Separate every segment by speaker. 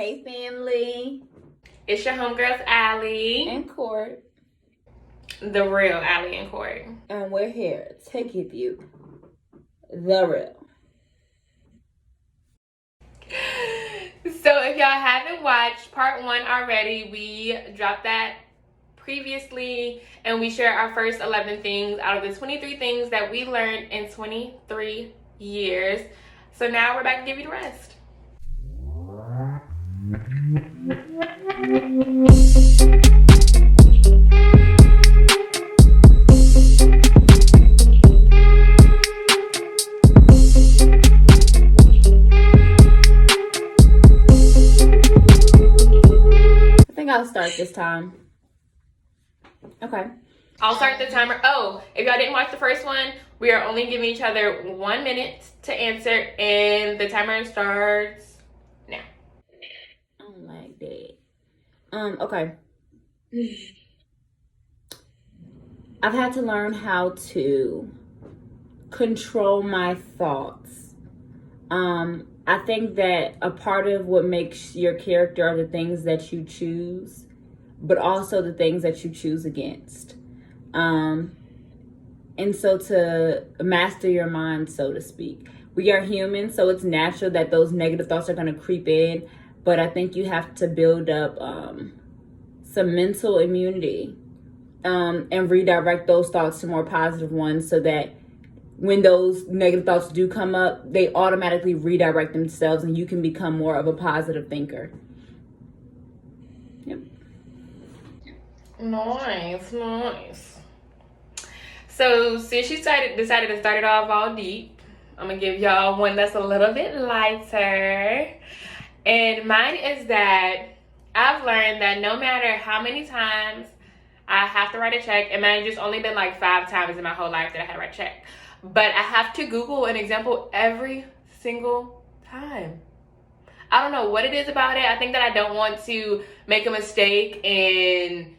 Speaker 1: Hey family.
Speaker 2: It's your homegirls, Allie.
Speaker 1: And Court.
Speaker 2: The real Allie and Court.
Speaker 1: And we're here to give you the real.
Speaker 2: So if y'all haven't watched part 1 already, we dropped that previously and we shared our first 11 things out of the 23 things that we learned in 23 years. So now we're back to give you the rest.
Speaker 1: I think I'll start this time. Okay.
Speaker 2: I'll start the timer. Oh, if y'all didn't watch the first one, we are only giving each other 1 minute to answer, and the timer starts now.
Speaker 1: I don't like that. Okay. I've had to learn how to control my thoughts. I think that a part of what makes your character are the things that you choose, but also the things that you choose against. And so to master your mind, so to speak, we are human, so it's natural that those negative thoughts are going to creep in. But I think you have to build up some mental immunity and redirect those thoughts to more positive ones, so that when those negative thoughts do come up, they automatically redirect themselves and you can become more of a positive thinker. Yep.
Speaker 2: Nice. So since she decided to start it off all deep, I'm gonna give y'all one that's a little bit lighter. And mine is that I've learned that no matter how many times I have to write a check, and man, it's just only been like 5 times in my whole life that I had to write a check, but I have to Google an example every single time. I don't know what it is about it. I think that I don't want to make a mistake and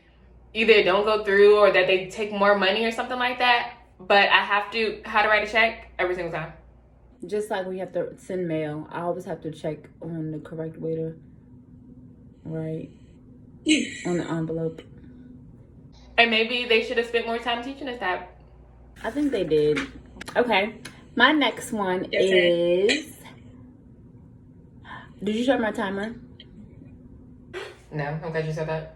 Speaker 2: either it don't go through or that they take more money or something like that. But I have to how to write a check every single time.
Speaker 1: Just like when you have to send mail, I always have to check on the correct way to write on the envelope.
Speaker 2: And maybe they should have spent more time teaching us that.
Speaker 1: I think they did. Okay. My next one is... Did you start my timer?
Speaker 2: No, I'm glad you said that.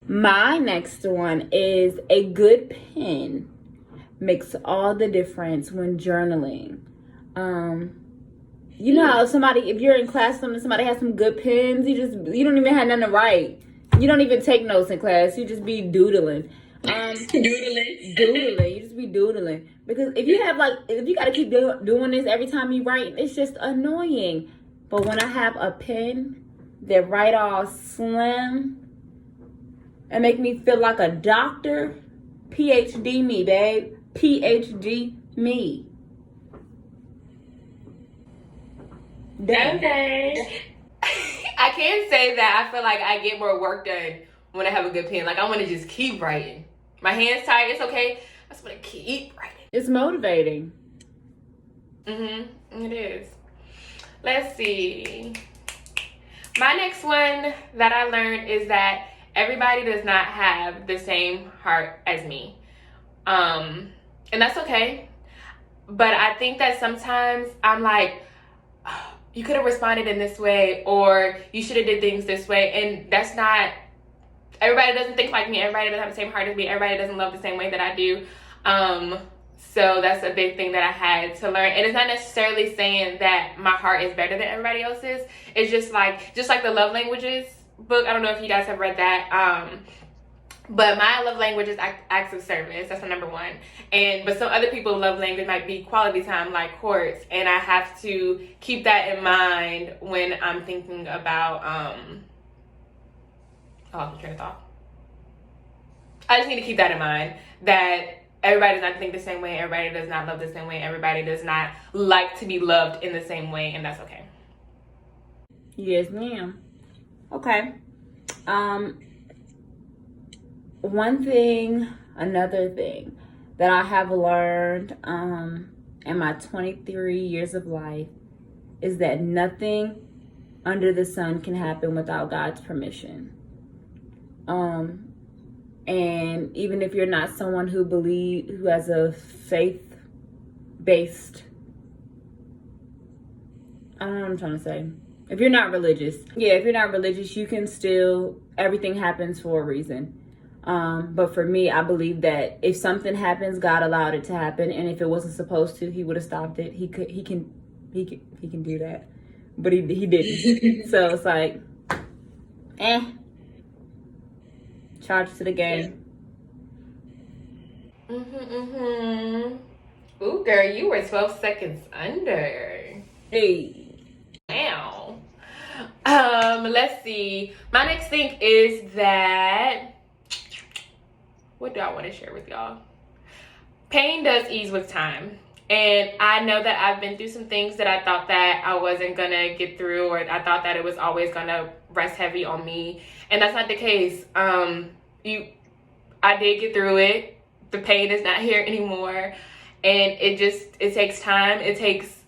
Speaker 1: My next one is a good pen makes all the difference when journaling. You know how if you're in class and somebody has some good pens, you don't even have nothing to write. You don't even take notes in class. You just be doodling. Doodling. You just be doodling. Because if you got to keep doing this every time you write, it's just annoying. But when I have a pen that write all slim and make me feel like a doctor, PhD me, babe. PhD me. Damn.
Speaker 2: Okay. I can say that I feel like I get more work done when I have a good pen. Like I want to just keep writing. My hand's tired. It's okay. I just want to keep writing.
Speaker 1: It's motivating.
Speaker 2: It is. Let's see. My next one that I learned is that everybody does not have the same heart as me. And that's okay. But I think that sometimes I'm like, oh, you could have responded in this way, or you should have did things this way. And that's not, everybody doesn't think like me. Everybody doesn't have the same heart as me. Everybody doesn't love the same way that I do. So that's a big thing that I had to learn. And it's not necessarily saying that my heart is better than everybody else's. It's just like the love languages book. I don't know if you guys have read that. But my love language is acts of service. That's my number one. But some other people's love language might be quality time, like Court's. And I have to keep that in mind when I'm thinking about I lost my train of thought. I just need to keep that in mind, that everybody does not think the same way. Everybody does not love the same way. Everybody does not like to be loved in the same way, and that's okay.
Speaker 1: Yes, ma'am. Okay. Another thing that I have learned in my 23 years of life is that nothing under the sun can happen without God's permission. And even if you're not someone who has a faith-based, I don't know what I'm trying to say. If you're not religious, you can still, everything happens for a reason. But for me, I believe that if something happens, God allowed it to happen, and if it wasn't supposed to, He would have stopped it. He can do that, but he didn't. So it's like, charge to the game.
Speaker 2: Ooh, girl, you were 12 seconds under.
Speaker 1: Hey.
Speaker 2: Wow. Let's see. My next thing is that, what do I want to share with y'all? Pain does ease with time. And I know that I've been through some things that I thought that I wasn't gonna get through, or I thought that it was always gonna rest heavy on me. And that's not the case. I did get through it. The pain is not here anymore. And it takes time. It takes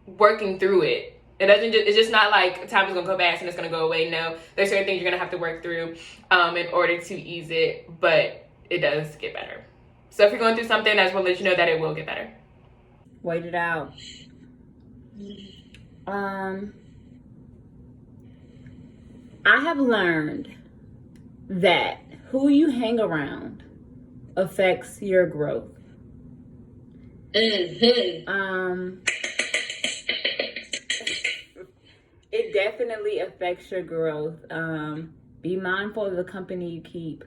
Speaker 2: working through it. It's just not like time is gonna go fast and it's gonna go away. No, there's certain things you're gonna have to work through in order to ease it, but it does get better. So if you're going through something, I just want to let you know that it will get better.
Speaker 1: Wait it out. I have learned that who you hang around affects your growth. It definitely affects your growth. Be mindful of the company you keep.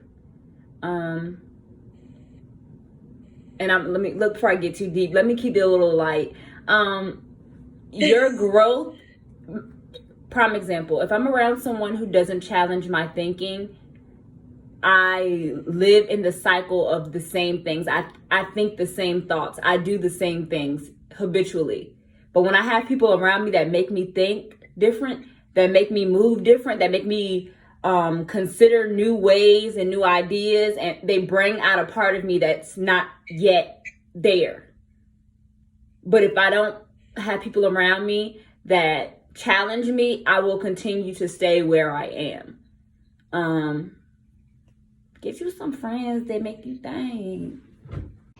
Speaker 1: And let me look before I get too deep. Let me keep it a little light. Your growth, prime example, if I'm around someone who doesn't challenge my thinking, I live in the cycle of the same things. I think the same thoughts. I do the same things habitually. But when I have people around me that make me think different, that make me move different, that make me consider new ways and new ideas, and they bring out a part of me that's not yet there. But if I don't have people around me that challenge me, I will continue to stay where I am. Get you some friends that make you think.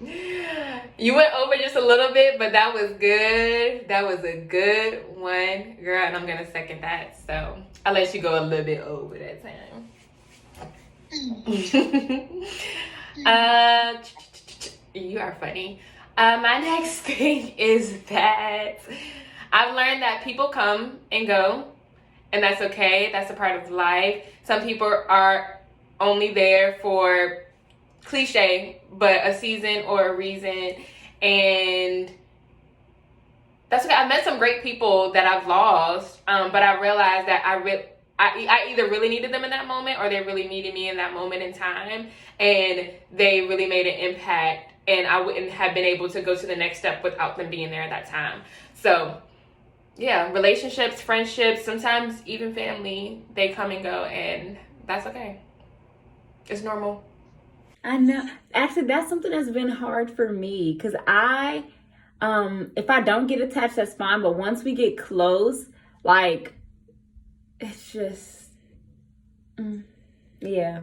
Speaker 2: You went over just a little bit, but that was good. That was a good one, girl, and I'm gonna second that. So I'll let you go a little bit over that time. You are funny. My next thing is that I've learned that people come and go, and that's okay. That's a part of life. Some people are only there for cliche, but a season or a reason, and that's okay. I met some great people that I've lost, but I realized that I either really needed them in that moment, or they really needed me in that moment in time, and they really made an impact, and I wouldn't have been able to go to the next step without them being there at that time. So yeah, relationships, friendships, sometimes even family, they come and go, and that's okay. It's normal.
Speaker 1: I know. Actually, that's something that's been hard for me, because if I don't get attached, that's fine. But once we get close, like, it's just, yeah.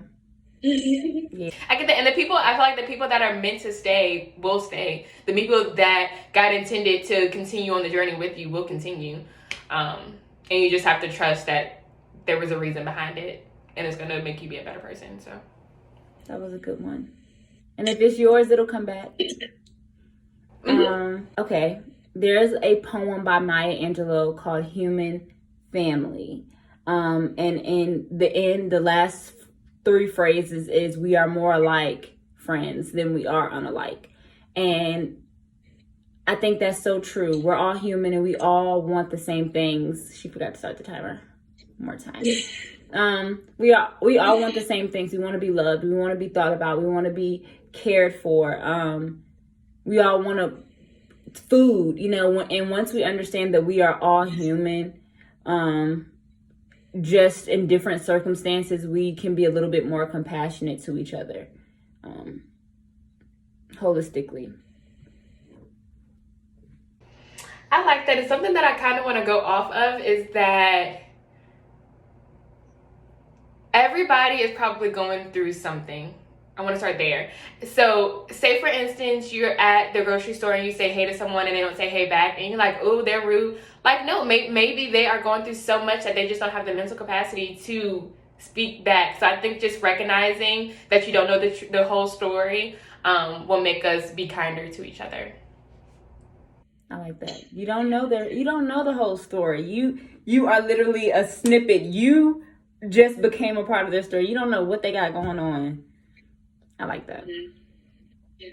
Speaker 1: Yeah.
Speaker 2: I get that. And I feel like the people that are meant to stay will stay. The people that God intended to continue on the journey with you will continue. And you just have to trust that there was a reason behind it, and it's going to make you be a better person. So
Speaker 1: that was a good one. And if it's yours, it'll come back. Okay. There's a poem by Maya Angelou called Human Family. And in the end, the last 3 phrases is, we are more alike friends than we are unalike. And I think that's so true. We're all human and we all want the same things. She forgot to start the timer. One more time. We all want the same things. We want to be loved. We want to be thought about. We want to be cared for. We all want food, and once we understand that we are all human, just in different circumstances, we can be a little bit more compassionate to each other, holistically.
Speaker 2: I like that. It's something that I kind of want to go off of, is that everybody is probably going through something. I want to start there. So, say for instance, you're at the grocery store and you say hey to someone and they don't say hey back, and you're like, oh, they're rude. Like, no, maybe they are going through so much that they just don't have the mental capacity to speak back. So I think just recognizing that you don't know the whole story will make us be kinder to each other.
Speaker 1: I like that. You don't know the whole story. You are literally a snippet. You just became a part of their story. You don't know what they got going on. I like that.
Speaker 2: Yeah.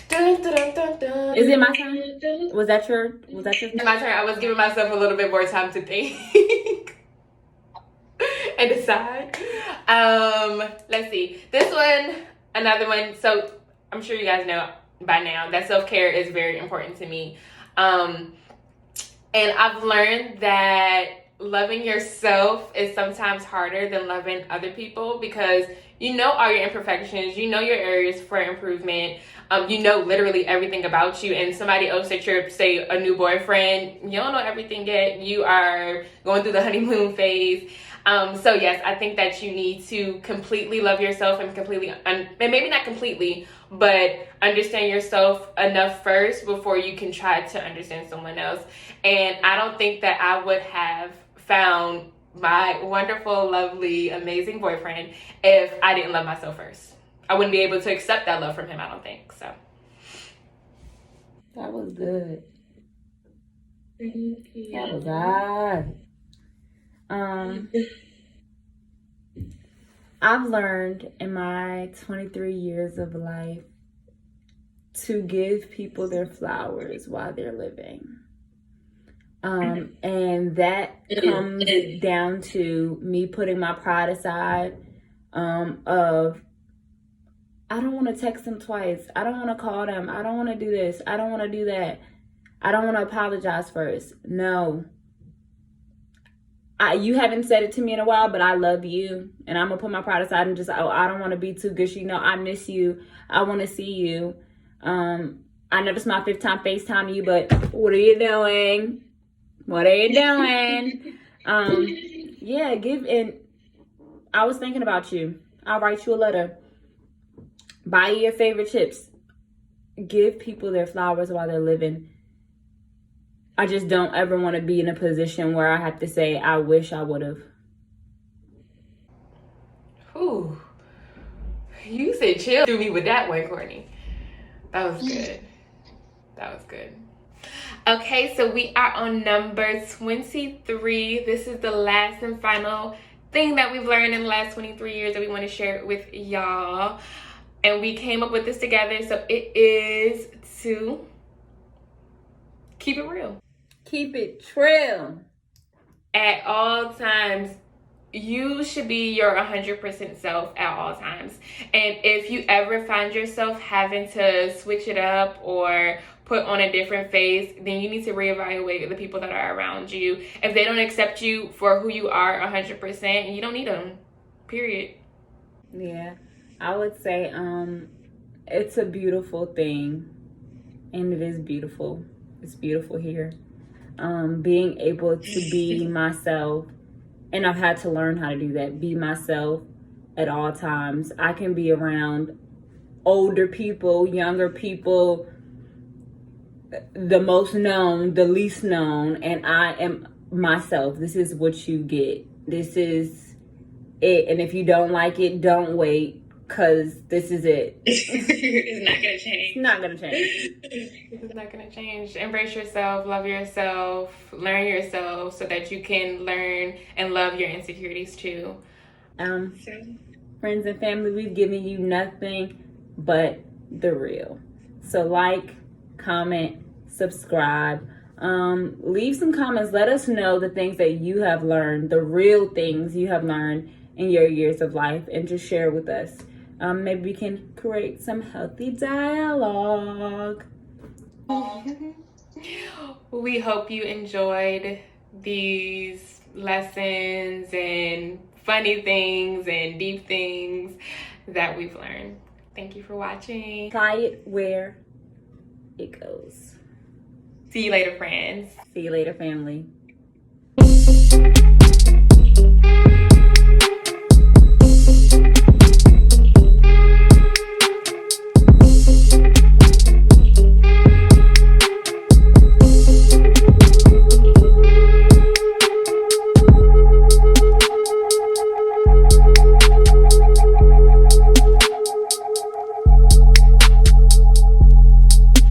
Speaker 2: Dun, dun, dun, dun.
Speaker 1: Is it my turn? Was that your
Speaker 2: My turn. I was giving myself a little bit more time to think and decide. Let's see. This one, another one. So I'm sure you guys know by now that self-care is very important to me. And I've learned that loving yourself is sometimes harder than loving other people, because you know all your imperfections, you know your areas for improvement, you know literally everything about you, and somebody else that you're, say, a new boyfriend, you don't know everything yet. You are going through the honeymoon phase. So yes, I think that you need to completely love yourself and and maybe not completely, but understand yourself enough first before you can try to understand someone else. And I don't think that I would have found my wonderful, lovely, amazing boyfriend if I didn't love myself first. I wouldn't be able to accept that love from him, I don't think. So
Speaker 1: that was good.
Speaker 2: That
Speaker 1: was good. I've learned in my 23 years of life to give people their flowers while they're living. And that comes down to me putting my pride aside, of I don't want to text them twice. I don't want to call them. I don't want to do this. I don't want to do that. I don't want to apologize first. No. You haven't said it to me in a while, but I love you. And I'm going to put my pride aside and just, I don't want to be too gushy. No, I miss you. I want to see you. I know this is my 5th time FaceTime you, but what are you doing? What are you doing? Yeah, I was thinking about you. I'll write you a letter. Buy you your favorite chips. Give people their flowers while they're living. I just don't ever want to be in a position where I have to say, I wish I would have.
Speaker 2: Ooh. You said chill through me with that one, Courtney. That was good. That was good. Okay, so we are on number 23. This is the last and final thing that we've learned in the last 23 years that we want to share with y'all. And we came up with this together. So it is to keep it real.
Speaker 1: Keep it trill.
Speaker 2: At all times, you should be your 100% self at all times. And if you ever find yourself having to switch it up or put on a different face, then you need to reevaluate the people that are around you. If they don't accept you for who you are 100%, you don't need them. Period.
Speaker 1: Yeah, I would say it's a beautiful thing, and it is beautiful. It's beautiful here. Being able to be myself, and I've had to learn how to do that. Be myself at all times. I can be around older people, younger people, the most known, the least known, and I am myself. This is what you get. This is it. And if you don't like it, don't wait, because this is it.
Speaker 2: It's not going to change.
Speaker 1: It's not going to change.
Speaker 2: It's not going to change. Embrace yourself, love yourself, learn yourself so that you can learn and love your insecurities too.
Speaker 1: Friends and family, we've given you nothing but the real. So like, comment, subscribe, leave some comments. Let us know the things that you have learned, the real things you have learned in your years of life, and just share with us. Maybe we can create some healthy dialogue.
Speaker 2: We hope you enjoyed these lessons and funny things and deep things that we've learned. Thank you for watching.
Speaker 1: Apply it where it goes.
Speaker 2: See you later, friends.
Speaker 1: See you later, family.
Speaker 2: me.